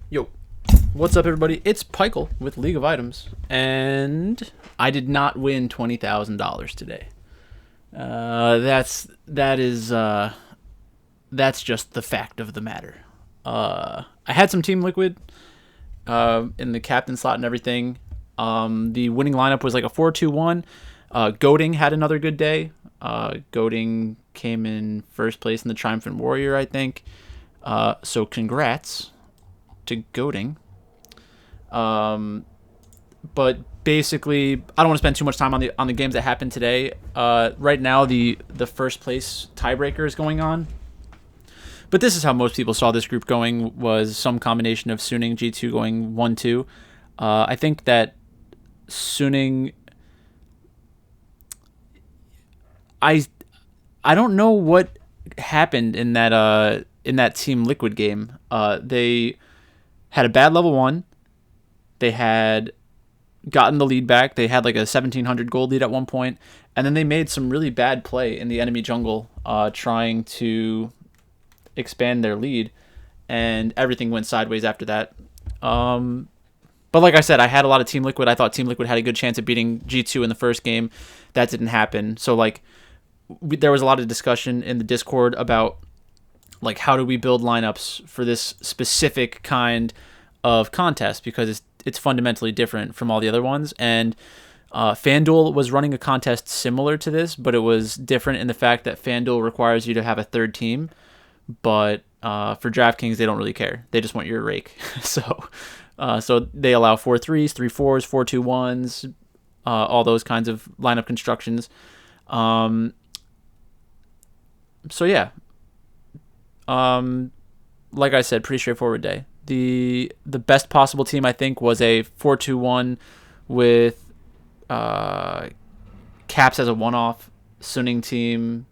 Yo, what's up, everybody? It's Pichael with League of Items, and I did not win $20,000 today. That's just the fact of the matter. I had some Team Liquid in the captain slot and everything. The winning lineup was like a 4-2-1. Goading had another good day. Goading came in first place in the Triumphant Warrior, I think. So congrats to Goading. But basically, I don't want to spend too much time on the games that happened today. Right now, the first place tiebreaker is going on. But this is how most people saw this group going, was some combination of Suning G2 going 1-2. I think that Suning, I don't know what happened in that Team Liquid game. They had a bad level 1. They had gotten the lead back. They had like a 1,700 gold lead at one point, and then they made some really bad play in the enemy jungle, trying to expand their lead, and everything went sideways after that. But like I said, I had a lot of Team Liquid. I thought Team Liquid had a good chance of beating G2 in the first game. That didn't happen. So like, there was a lot of discussion in the Discord about like, how do we build lineups for this specific kind of contest, because it's fundamentally different from all the other ones. And FanDuel was running a contest similar to this, but it was different in the fact that FanDuel requires you to have a third team, but for DraftKings they don't really care. They just want your rake. So they allow 4-3s, 3-4s, 4-2-1s, all those kinds of lineup constructions. So yeah, like I said, pretty straightforward day. The best possible team, I think, was a 4-2-1 with Caps as a one-off, Suning team,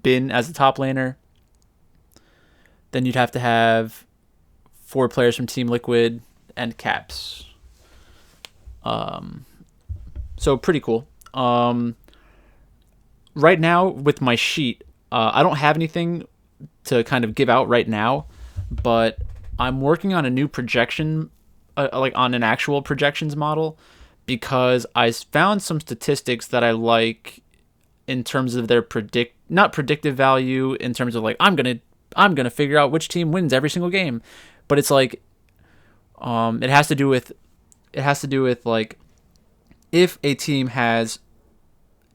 Bin as the top laner. Then you'd have to have 4 players from Team Liquid and Caps. So pretty cool. Right now with my sheet, I don't have anything to kind of give out right now, but I'm working on a new projection, like on an actual projections model, because I found some statistics that I like in terms of their not predictive value, in terms of like, I'm gonna figure out which team wins every single game, but it's like, it has to do with like, if a team has,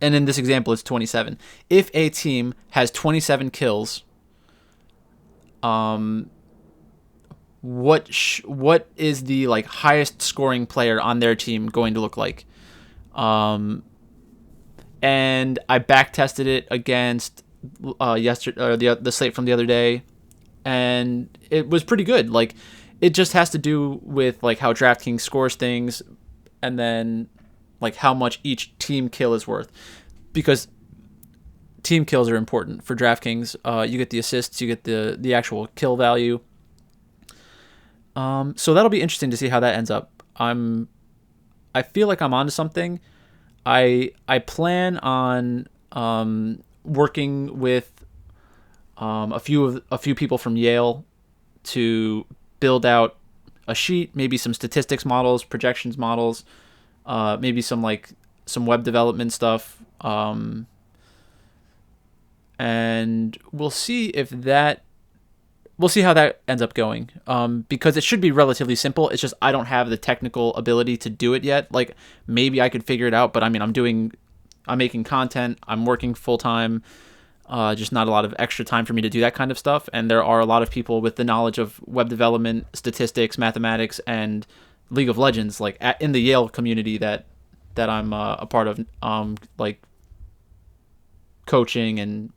and in this example it's 27, if a team has 27 kills, what is the like highest scoring player on their team going to look like? And I back tested it against yesterday, or the slate from the other day, and it was pretty good. Like, it just has to do with like how DraftKings scores things, and then like how much each team kill is worth, because team kills are important for DraftKings. You get the assists, you get the actual kill value. So that'll be interesting to see how that ends up. I feel like I'm onto something. I plan on working with a few people from Yale to build out a sheet, maybe some statistics models, projections models, maybe some web development stuff, and we'll see how that ends up going, because it should be relatively simple. It's just I don't have the technical ability to do it yet. Like, maybe I could figure it out, but I mean, I'm making content, I'm working full time, just not a lot of extra time for me to do that kind of stuff. And there are a lot of people with the knowledge of web development, statistics, mathematics, and League of Legends, like in the Yale community that I'm a part of, like coaching and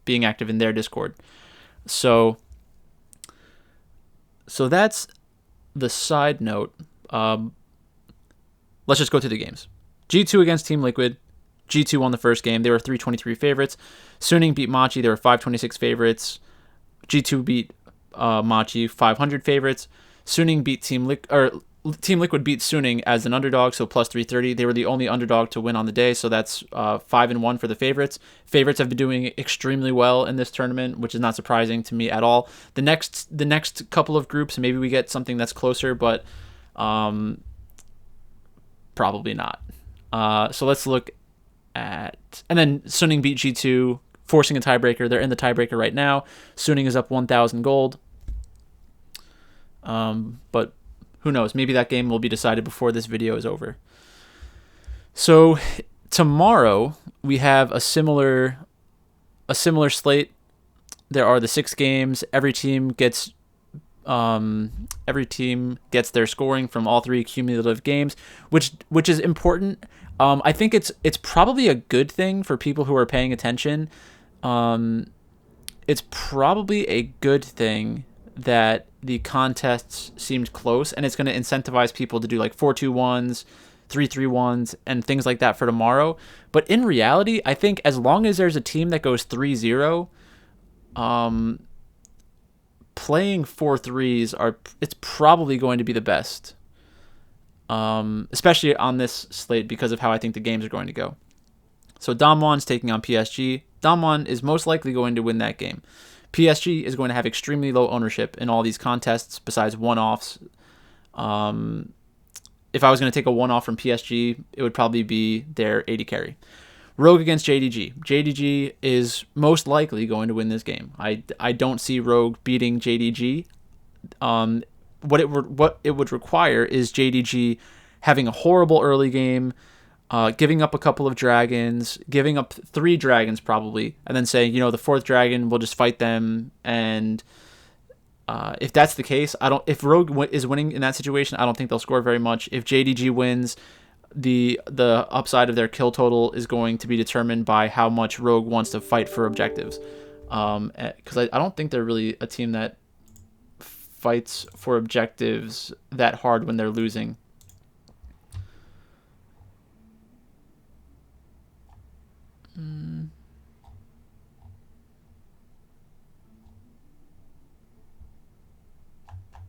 being active in their Discord. So that's the side note. Let's just go through the games. G2 against Team Liquid. G2 won the first game. They were 323 favorites. Suning beat Machi. They were 526 favorites. G2 beat Machi, 500 favorites. Suning beat Team Liquid beat Suning as an underdog, so plus 330. They were the only underdog to win on the day, so that's 5-1 for the favorites. Favorites have been doing extremely well in this tournament, which is not surprising to me at all. The next couple of groups, maybe we get something that's closer, but probably not. So let's look at, and then Suning beat G2, forcing a tiebreaker. They're in the tiebreaker right now. Suning is up 1,000 gold. But who knows? Maybe that game will be decided before this video is over. So tomorrow we have a similar slate. There are the 6 games. Every team gets their scoring from all 3 cumulative games, which is important. I think it's probably a good thing for people who are paying attention. It's probably a good thing that the contests seemed close, and it's going to incentivize people to do like 4-2-1s, 3-3-1s, and things like that for tomorrow. But in reality, I think as long as there's a team that goes 3-0, playing 4-3s it's probably going to be the best, especially on this slate because of how I think the games are going to go. So Damwon's taking on PSG. Damwon is most likely going to win that game. PSG is going to have extremely low ownership in all these contests besides one-offs. If I was going to take a one-off from PSG, it would probably be their AD carry. Rogue against JDG. JDG is most likely going to win this game. I don't see Rogue beating JDG. What it would require is JDG having a horrible early game, giving up a couple of dragons, giving up 3 dragons probably, and then saying, the 4th dragon, we'll just fight them. And if that's the case, if Rogue is winning in that situation, I don't think they'll score very much. If JDG wins, the upside of their kill total is going to be determined by how much Rogue wants to fight for objectives. Because I don't think they're really a team that fights for objectives that hard when they're losing.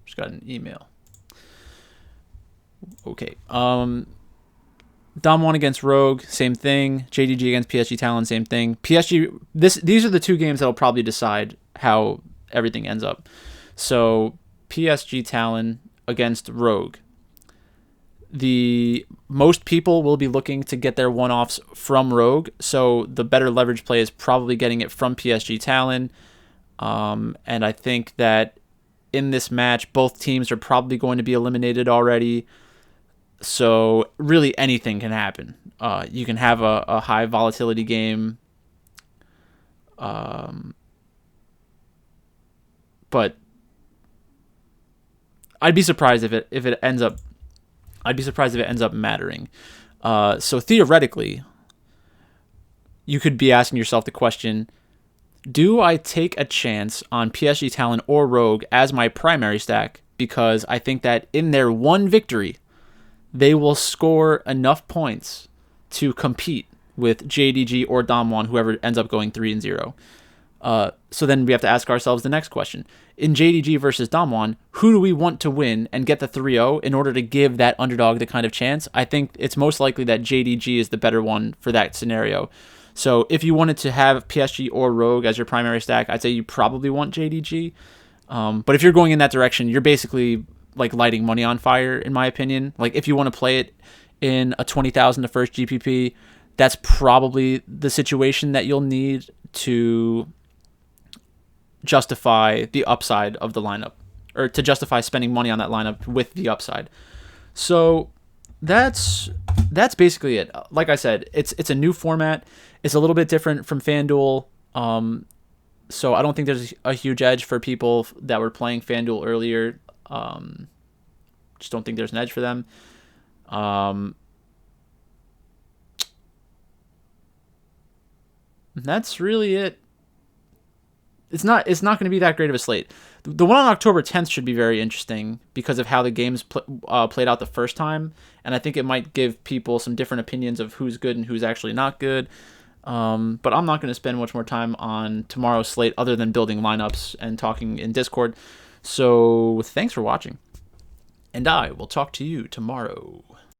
Just got an email. Okay. Damwon against Rogue, same thing. JDG against PSG Talon, same thing. PSG. These are the 2 games that will probably decide how everything ends up. So PSG Talon against Rogue. The most people will be looking to get their one-offs from Rogue, so the better leverage play is probably getting it from PSG Talon. And I think that in this match, both teams are probably going to be eliminated already. So really anything can happen. You can have a high volatility game. But I'd be surprised if it ends up mattering. So theoretically, you could be asking yourself the question, do I take a chance on PSG Talon or Rogue as my primary stack? Because I think that in their one victory, they will score enough points to compete with JDG or Damwon, whoever ends up going 3-0. So then we have to ask ourselves the next question. In JDG versus Damwon, who do we want to win and get the 3-0 in order to give that underdog the kind of chance? I think it's most likely that JDG is the better one for that scenario. So if you wanted to have PSG or Rogue as your primary stack, I'd say you probably want JDG. But if you're going in that direction, you're basically like lighting money on fire, in my opinion. Like if you want to play it in a 20,000 to first GPP, that's probably the situation that you'll need to justify the upside of the lineup, or to justify spending money on that lineup with the upside. So that's basically it. Like I said, it's a new format. It's a little bit different from FanDuel. So I don't think there's a huge edge for people that were playing FanDuel earlier. Just don't think there's an edge for them. That's really it. It's not going to be that great of a slate. The one on October 10th should be very interesting because of how the games played out the first time, and I think it might give people some different opinions of who's good and who's actually not good. But I'm not going to spend much more time on tomorrow's slate other than building lineups and talking in Discord. So thanks for watching. and I will talk to you tomorrow.